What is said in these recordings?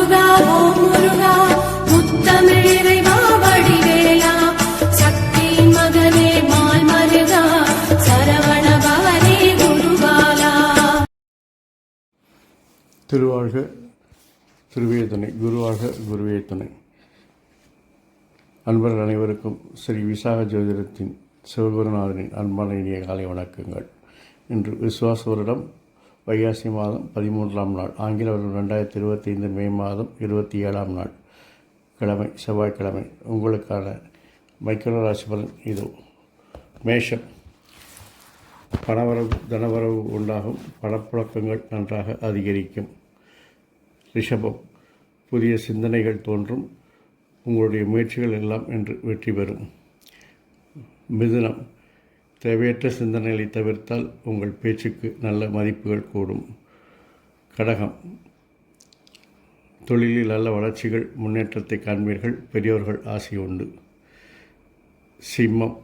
முருகா ஓம் முருகா முத்தமிழிறைவா வடிவேலா சக்தி மகனே மால் மருகா சரவண பவனே குருபாலா. திருவாழ்க திருவே துணை, குருவாழ்க குருவே துணை. அன்பர்கள் அனைவருக்கும் ஸ்ரீ விசாக ஜோதிடத்தின் சிவகுருநாதனின் அன்பான இனிய காலை வணக்கங்கள். இன்று விசுவாச வருடம் வைகாசி மாதம் 13ஆம் நாள், ஆங்கில வருடம் 2025 மே மாதம் 27ஆம் நாள், கிழமை செவ்வாய்க்கிழமை. உங்களுக்கான மைக்ரோ ராசி பலன் இதோ. மேஷம், பணவரவு தனவரவு உண்டாகும், பணப்புழக்கங்கள் நன்றாக அதிகரிக்கும். ரிஷபம், புதிய சிந்தனைகள் தோன்றும், உங்களுடைய முயற்சிகள் எல்லாம் என்று வெற்றி பெறும். மிதுனம், தேவையற்ற சிந்தனைகளை தவிர்த்தால் உங்கள் பேச்சுக்கு நல்ல மதிப்புகள் கூடும். கடகம், தொழிலில் நல்ல வளர்ச்சிகள், முன்னேற்றத்தை காண்பீர்கள், பெரியோர்கள் ஆசை உண்டு. சிம்மம்,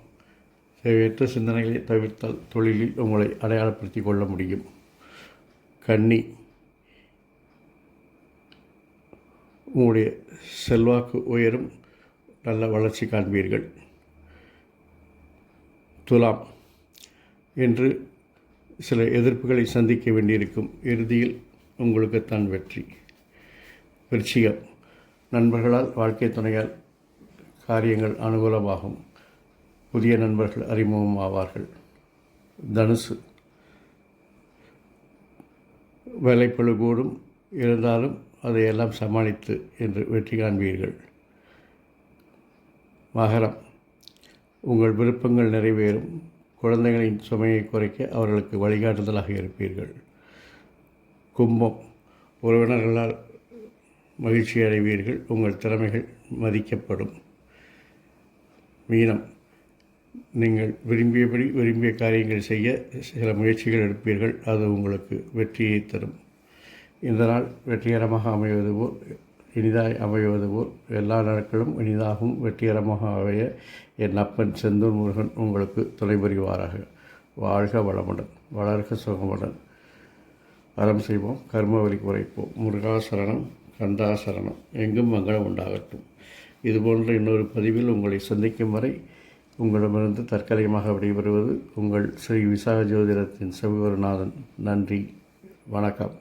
தேவையற்ற சிந்தனைகளை தவிர்த்தால் தொழிலில் உங்களை அடையாளப்படுத்தி கொள்ள முடியும். கன்னி, உங்களுடைய செல்வாக்கு உயரும், நல்ல வளர்ச்சி காண்பீர்கள். துலாம், என்று சில எதிர்ப்புகளை சந்திக்க வேண்டியிருக்கும், இறுதியில் உங்களுக்குத்தான் வெற்றி. விருச்சிகம், நண்பர்களால் வாழ்க்கை துணையால் காரியங்கள் அனுகூலமாகும், புதிய நண்பர்கள் அறிமுகம் ஆவார்கள். தனுசு, வேலைப்பளு கூடும், இருந்தாலும் அதையெல்லாம் சமாளித்து என்று வெற்றி காண்பீர்கள். மகரம், உங்கள் விருப்பங்கள் நிறைவேறும், குழந்தைகளின் சுமையை குறைக்க அவர்களுக்கு வழிகாட்டுதலாக இருப்பீர்கள். கும்பம், உறவினர்களால் மகிழ்ச்சி அடைவீர்கள், உங்கள் திறமைகள் மதிக்கப்படும். மீனம், நீங்கள் விரும்பிய காரியங்கள் செய்ய சில முயற்சிகள் எடுப்பீர்கள், அது உங்களுக்கு வெற்றியை தரும். இந்த நாள் வெற்றிகரமாக அமைவது போல், இனிதாய் அமைவது போல், எல்லா நாட்களும் இனிதாகவும் வெற்றிகரமாக அமைய என் அப்பன் செந்தூர் முருகன் உங்களுக்கு துணை புரிவாராக. வாழ்க வளமுடன், வளர்க சுகமுடன். அறம் செய்வோம், கர்மவலி குறைப்போம். முருகாசரணம், கந்தாசரணம், எங்கும் மங்களம் உண்டாகட்டும். இதுபோன்ற இன்னொரு பதிவில் உங்களை சந்திக்கும் வரை உங்களிடமிருந்து தற்காலிகமாக விடைபெறுவது உங்கள் ஸ்ரீ விசாக ஜோதிடத்தின் சிவகுருநாதன். நன்றி, வணக்கம்.